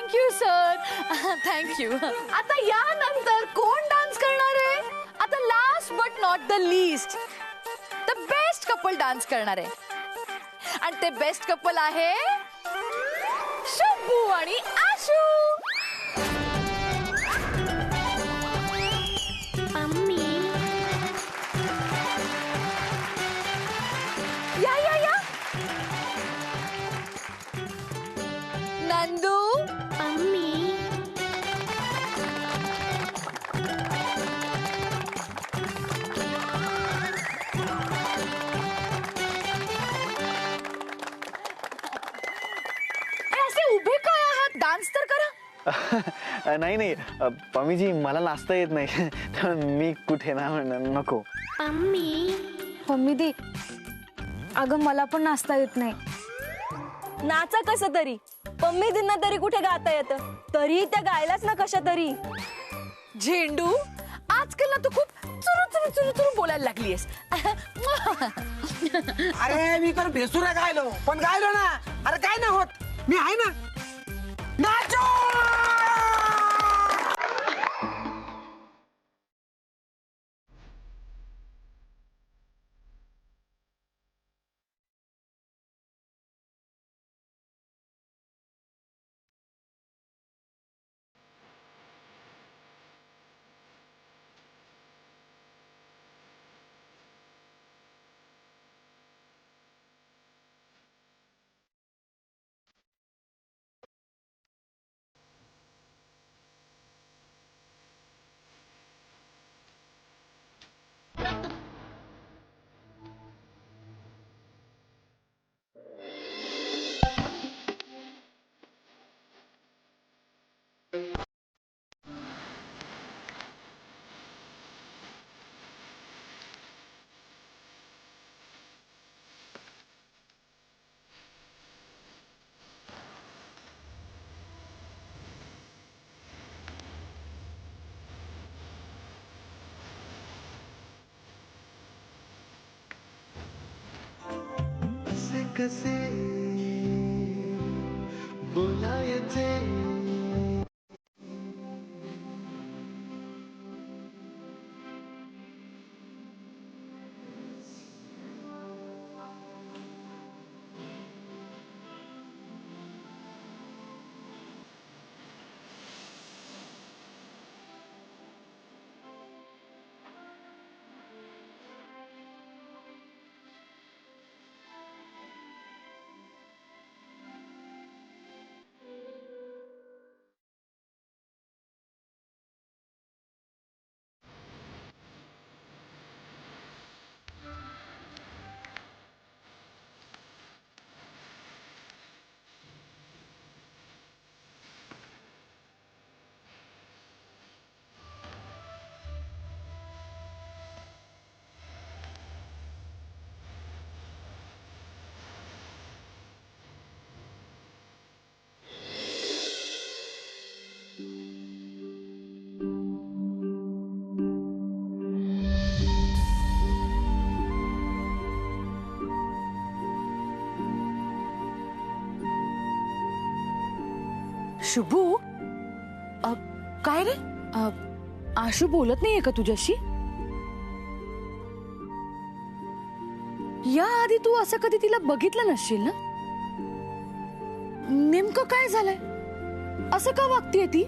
Thank you sir, thank you. आता यानंतर कोण डान्स करणार आहे? आता last but not the least the best couple dance करणार आहे आणि ते बेस्ट कपल आहे शुभू आणि आशू. या या या नंदू. असे उभे काय आहात? डान्स तर करा. नाही नाही पम्मीजी मला नाचता येत नाही. मी कुठे ना नको. मम्मी दे. अगं मला पण नाचता येत नाही. नाचा कसं तरी. पम्मी दिना तरी कुठे गाता येतं. तरी त्या गायलाच ना कशा तरी. झेंडू आजकाल ना तू खूप चुरू चुरू चुरू चुरू बोलायला लागलीयस. अरे मी तर भेसूरा गायलो पण गायलो ना. अरे काय नाही होत, मी आहे ना. नाचो. कसे बोलायचे शुभू काय रे? आशू बोलत नाहीये का तुझ्याशी? या आधी तू असं कधी तिला बघितलं नसशील ना? नेमकं काय झालंय? असं का वागतीये ती?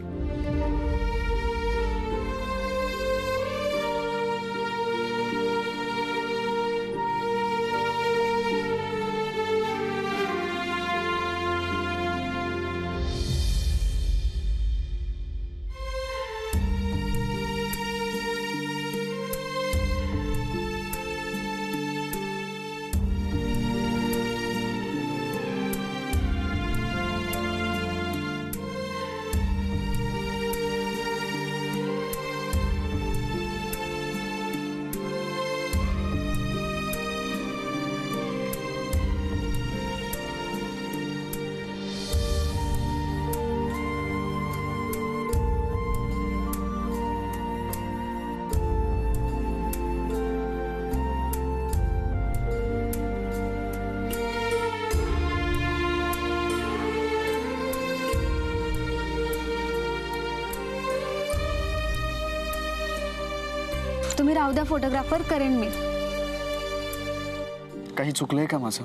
तुम्ही राहू द्या फोटोग्राफर, करेन मी. काही चुकलंय का माझं?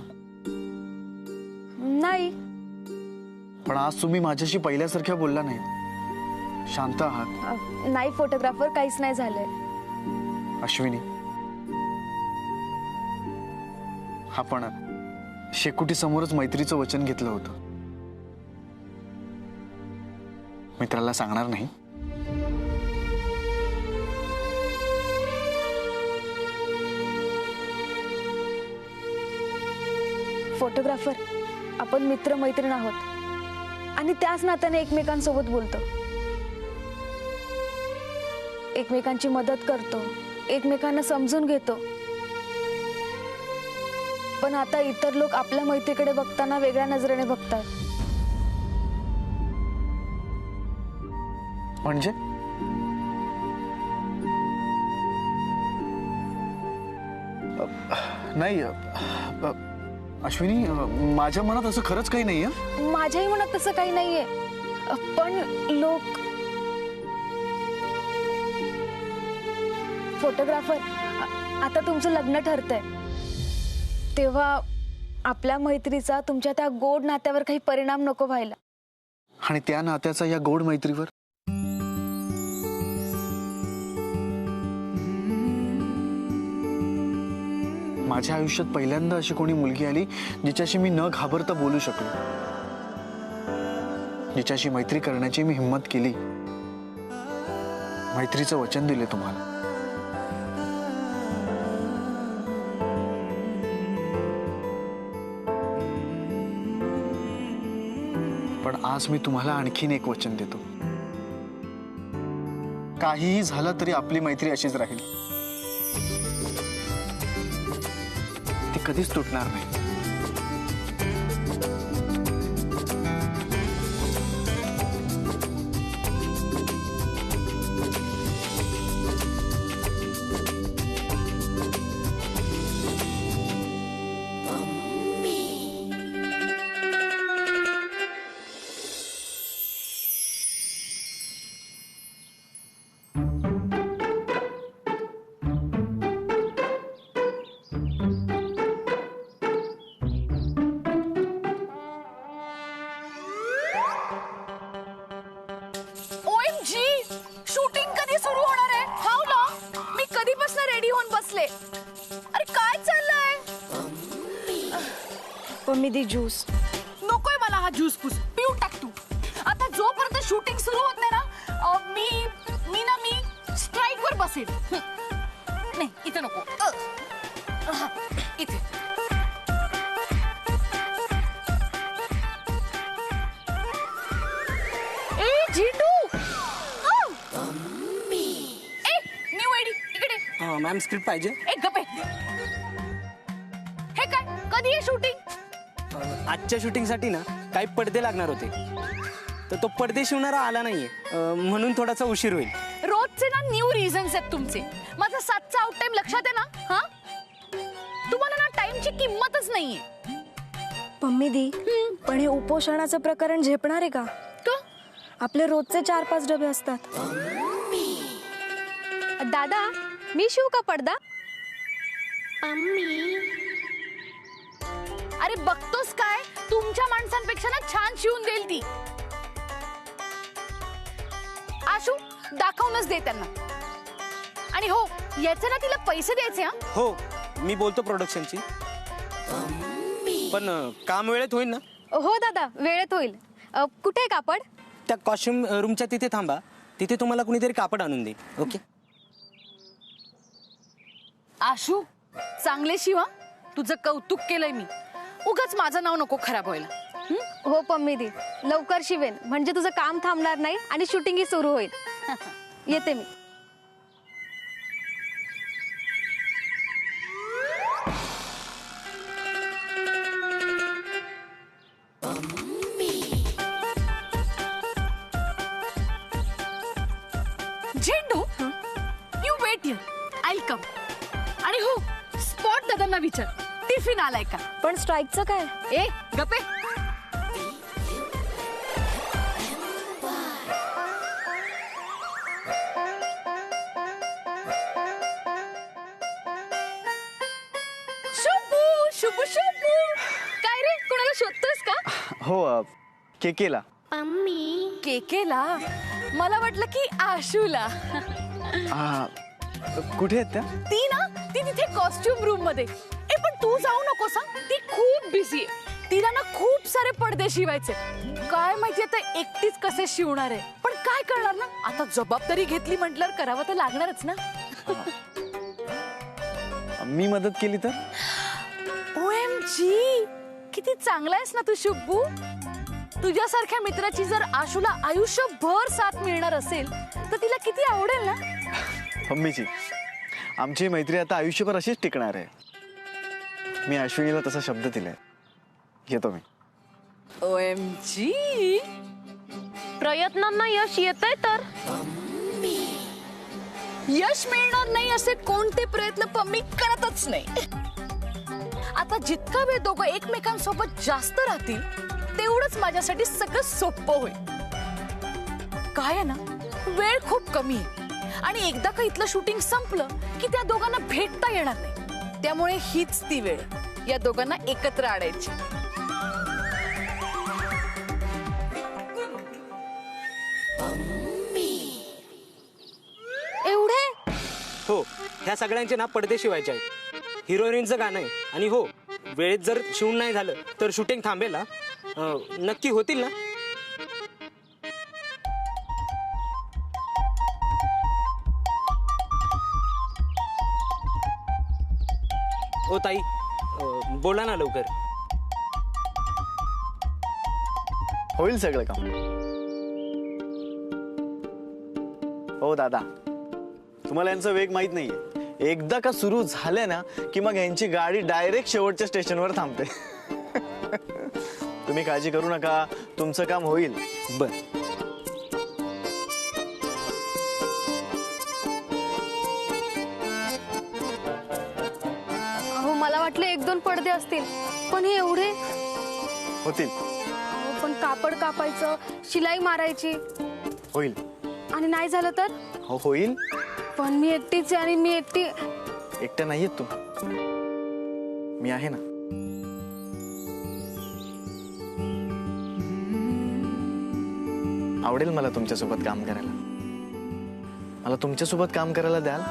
नाही. पण आज तुम्ही माझ्याशी पहिल्यासारख्या बोलला नाही. शांत आहात. नाही फोटोग्राफर, काहीच नाही झालंय. अश्विनी, आपण शेकोटी समोरच मैत्रीचं वचन घेतलं होतं. मित्राला सांगणार नाही. फोटोग्राफर, आपण मित्र मैत्रीण आहोत आणि त्याच नात्याने एकमेकांसोबत बोलतो, एकमेकांची मदत करतो, एकमेकांना समजून घेतो. पण आता इतर लोक आपल्या मैत्रीकडे बघताना वेगळ्या नजरेने बघतात. म्हणजे नाही अश्विनी, माझ्या मनात असं खरंच काही नाहीये. माझ्याही मनात तसं काही नाहीये. पण लोक फोटोग्राफर, आता तुमचं लग्न ठरतंय, तेव्हा आपल्या मैत्रीचा तुमच्या त्या गोड नात्यावर काही परिणाम नको व्हायला. आणि त्या नात्याचा या गोड मैत्रीवर माझ्या आयुष्यात पहिल्यांदा अशी कोणी मुलगी आली जिच्याशी मी न घाबरता बोलू शकलो, जिच्याशी मैत्री करण्याची मी हिम्मत केली. मैत्रीचं वचन दिले तुम्हाला. पण आज मी तुम्हाला आणखीन एक वचन देतो. काहीही झालं तरी आपली मैत्री अशीच राहील. ती कधीच तुटणार नाही. शूटिंग कधी सुरू होणार आहे? How long? मी कधीपासून रेडी होऊन बसले. अरे काय चाललंय? मम्मी दी ज्यूस. नकोय मला हा ज्यूस पुस. पिऊ टाक तू. आता जोपर्यंत शूटिंग सुरू होत नाही ना, मी स्ट्राईक वर बसेल. नाही इथे नको. इथे. ए झिंडू. मॅम स्क्रिप्ट पाहिजे. एक गप्पे. हे काय, कधी आहे शूटिंग? आजच्या शूटिंगसाठी ना काही पडदे लागणार होते, तर तो पडदे शिवणारा आला नाहीये, म्हणून थोडासा उशीर होईल. रोजचे ना न्यू रिझन्स आहेत तुमचे. माझा 7चा आउट टाइम लक्षात आहे ना? हा, तुम्हाला ना टाइमची किंमतच नाहीये. मम्मी दी, पण हे उपोषणाचं प्रकरण झेपणार आहे का? आपले रोजचे 4-5 डबे असतात. दादा, मी शिवू का पडदा? अरे बघतोस काय, तुमच्या माणसांपेक्षा ना छान शिवून देईल ती. आशू, दाखवूनच दे त्यांना. आणि हो, याचे ना तिला पैसे द्यायचे. हा हो, मी बोलतो प्रोडक्शनची. पण काम वेळेत होईल ना? हो दादा, वेळेत होईल. कुठे कापड? त्या कॉस्ट्युम रूमच्या तिथे थांबा, तिथे तुम्हाला कुणीतरी कापड आणून देईल. ओके? आशू, चांगले शिवा. तुझं कौतुक केलंय मी. उगाच माझं नाव नको खराब व्हायला. हो पम्मी दी, लवकर शिवेन, म्हणजे तुझं काम थांबणार नाही आणि शूटिंगही सुरू होईल. येते मी. Zendu, you wait here, I will come. आणि हो, स्पॉट दादांना विचार, टिफिन आलाय का? पण स्ट्राईकचं काय? ए गप्पे. काय रे, कोणाला शोधतोस का? हो केकेला. केकेला? मला वाटलं की आशूला. कुठे आहेत त्या? ती ना, ती तिथे कॉस्ट्युम रूम मध्ये. पण तू जाऊ नकोस हा, ती खूप बिझी आहे. तिला ना खूप सारे पडदे शिवायचे. काय माहिती आता एकटीच कसे शिवणार आहे. पण काय करणार ना, आता जबाबदारी घेतली म्हटल्यावर करावं तर लागणारच ना. मी मदत केली तर? OMG, किती चांगला आहेस ना तू शुभू. तुझ्यासारख्या मित्राची जर आशूला आयुष्यभर साथ मिळणार असेल तर तिला किती आवडेल ना. मम्मीची आमची मैत्री आता आयुष्यभर अशीच टिकणार आहे. मी अश्विनीला तसा शब्द दिलाय. येतो मी. OMG, प्रयत्नांना यश येतंय तर यश मिळणार नाही असे कोणते प्रयत्न पम्मी करतच नाही. आता जितका वेळ दोघं एकमेकांसोबत जास्त राहतील तेवढंच माझ्यासाठी सगळं सोपं होईल. काय आहे ना, वेळ खूप कमी आहे आणि एकदा का इथलं शूटिंग संपलं की त्या दोघांना भेटता येणार नाही. त्यामुळे हीच ती वेळ या दोघांना एकत्र आणायची. एवढे हो, ह्या सगळ्यांचे ना पडदे शिवायचे आहेत. हिरोईनचं गाणं आहे. आणि हो, वेळेत जर शिवून नाही झालं तर शूटिंग थांबेल ना. नक्की होतील ना? ओ ताई, बोला ना लवकर. होईल सगळं काम. हो दादा, तुम्हाला यांचा वेग माहित नाहीये. एकदा का सुरू झालं ना की मग यांची गाडी डायरेक्ट शेवटच्या स्टेशनवर थांबते. तुम्ही काळजी करू नका, तुमचं काम होईल. बर. अहो मला वाटलं 1-2 पडदे असतील, पण हे एवढे. होतील. पण कापड कापायचं, शिलाई मारायची, होईल. आणि नाही झालं तर? हो होईल. पण मी एकटीच आहे आणि मी एकटी. एकट्या नाहीयेत तुम्ही, मी आहे ना. आवडेल मला तुमच्यासोबत काम करायला. मला तुमच्यासोबत काम करायला द्याल?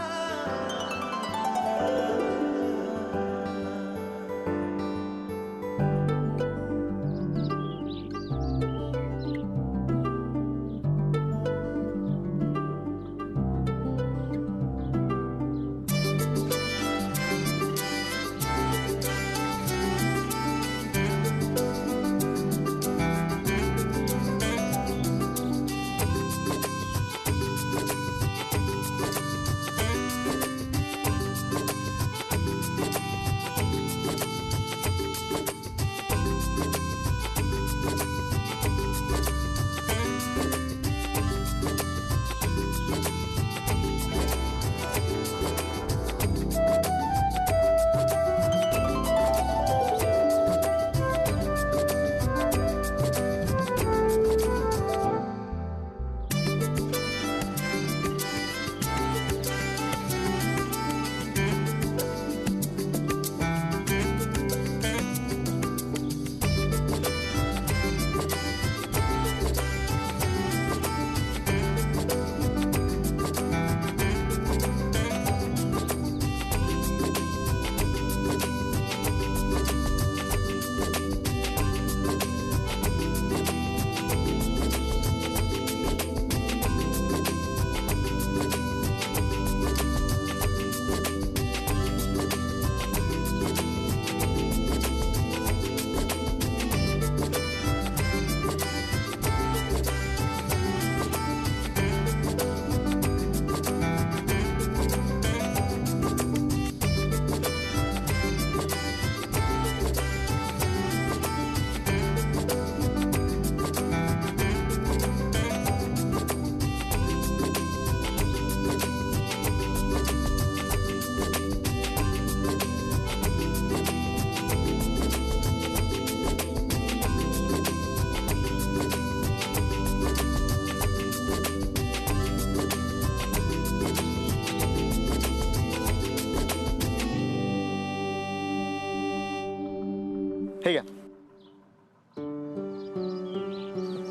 हे घ्या.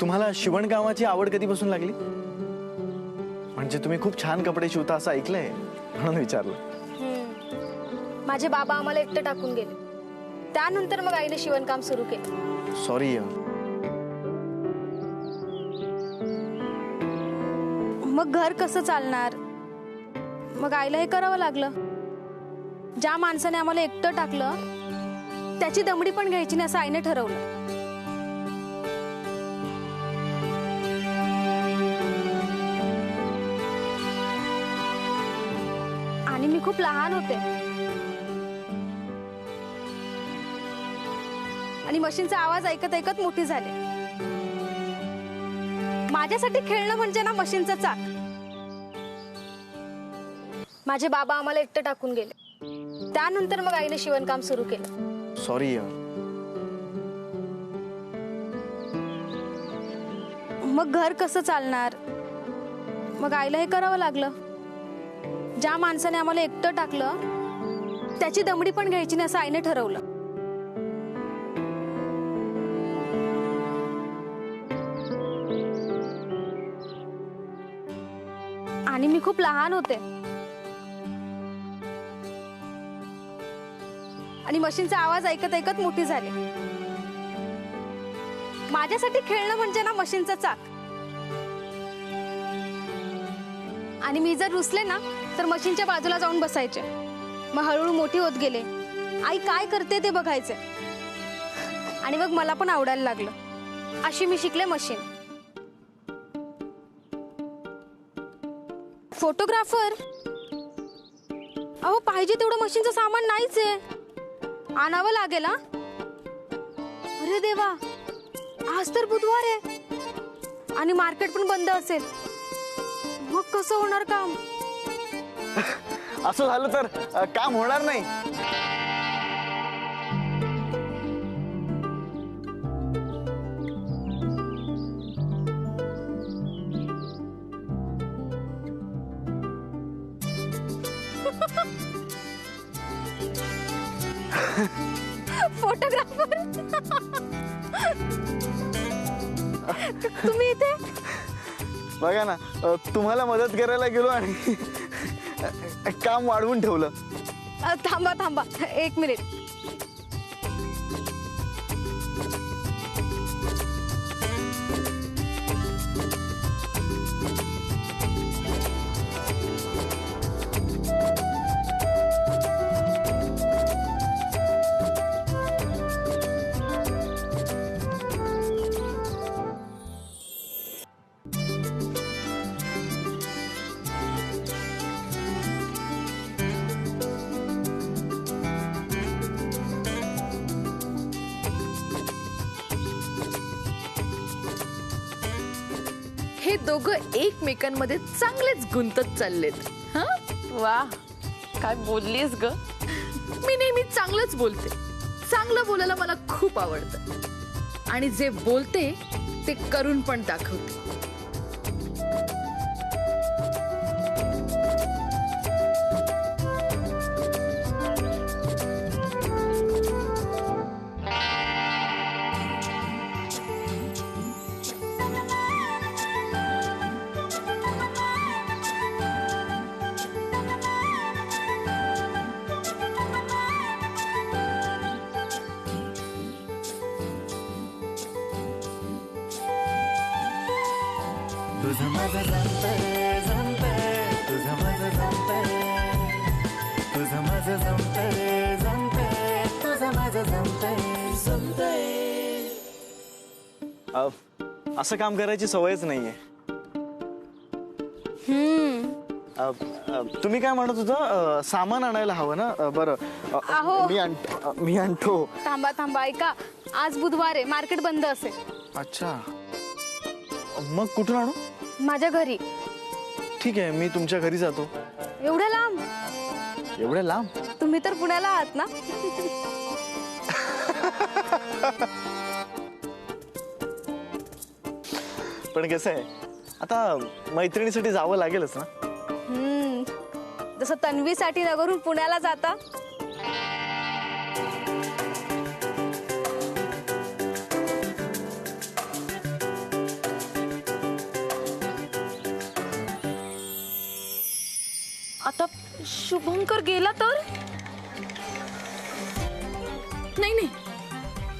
तुम्हाला शिवणकामाची आवड कधीपासून लागली? म्हणजे तुम्ही खूप छान कपडे शिवता असं ऐकलंय, म्हणून विचारलं. माझे बाबा आम्हाला एकटं टाकून गेले. त्यानंतर मग आईने शिवणकाम सुरू केलं. सॉरी. मग घर कसं चालणार? मग आईला हे करावं लागलं. ज्या माणसाने आम्हाला एकटं टाकलं त्याची दमडी पण घ्यायची नाही असं आईने ठरवलं. आणि मी खूप लहान होते आणि मशीनचा आवाज ऐकत ऐकत मोठी झाले. माझ्यासाठी खेळणं म्हणजे ना मशीनचं चाक. माझे बाबा आम्हाला एकटं टाकून गेले. त्यानंतर मग आईने शिवणकाम सुरू केलं. सॉरी. मग घर कसं चालणार? मग आईला हे करावं लागलं. ज्या माणसाने आम्हाला एकटं टाकलं त्याची दमडी पण घ्यायची नाही असं आईने ठरवलं. आणि मी खूप लहान होते आणि मशीनचा आवाज ऐकत ऐकत मोठी झाले. माझ्यासाठी खेळणं म्हणजे ना मशीनचं चाक. आणि मी जर रुसले ना तर मशीनच्या बाजूला जाऊन बसायचे. मग हळूहळू मोठी होत गेले. आई काय करते ते बघायचे आणि मग मला पण आवडायला लागलं. अशी मी शिकले मशीन. फोटोग्राफर? अहो पाहिजे तेवढं मशीनचं सामान नाहीच आहे. आणावं लागेल. हा अरे देवा, आज तर बुधवार आहे आणि मार्केट पण बंद असेल. मग कसं होणार काम? असं झालं तर काम होणार नाही. फोटोग्राफर? तुम्ही इथे? बघा ना, तुम्हाला मदत करायला गेलो आणि काम वाढवून ठेवलं. थांबा थांबा 1 मिनिट. हे दोघं एकमेकांमध्ये चांगलेच गुंतत चाललेत. हा वा, काय बोललीस ग. मी नेहमी चांगलंच बोलते. चांगलं बोलायला मला खूप आवडतं आणि जे बोलते ते करून पण दाखवते. तुझं माझं जमतंय जमतंय, तुझं माझं जमतंय, तुझं माझं जमतंय जमतंय, तुझं माझं जमतंय जमतंय. असं काम करायची सवयच नाहीये. तुम्ही काय म्हणत होता? सामान आणायला हवं ना? बरं, अहो. मी आणतो. थांबा थांबा, ऐका. आज बुधवार आहे, मार्केट बंद असेल. अच्छा, मग कुठून आणू? माझ्या घरी. ठीक आहे, मी तुमच्या घरी जातो. एवढ्या लांब? एवढ्या लांब? तुम्ही तर पुण्याला आहात ना? पण कसं आहे, आता मैत्रिणीसाठी जावं लागेलच ना. जसं तन्वीसाठी नगरून पुण्याला जाता. आता शुभंकर गेला तर नाही नाही,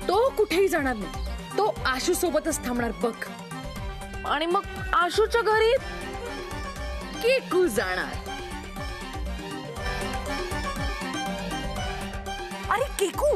तो कुठेही जाणार नाही. तो आशू सोबतच थांबणार बघ. आणि मग आशूच्या घरी केकू जाणार. अरे केकू,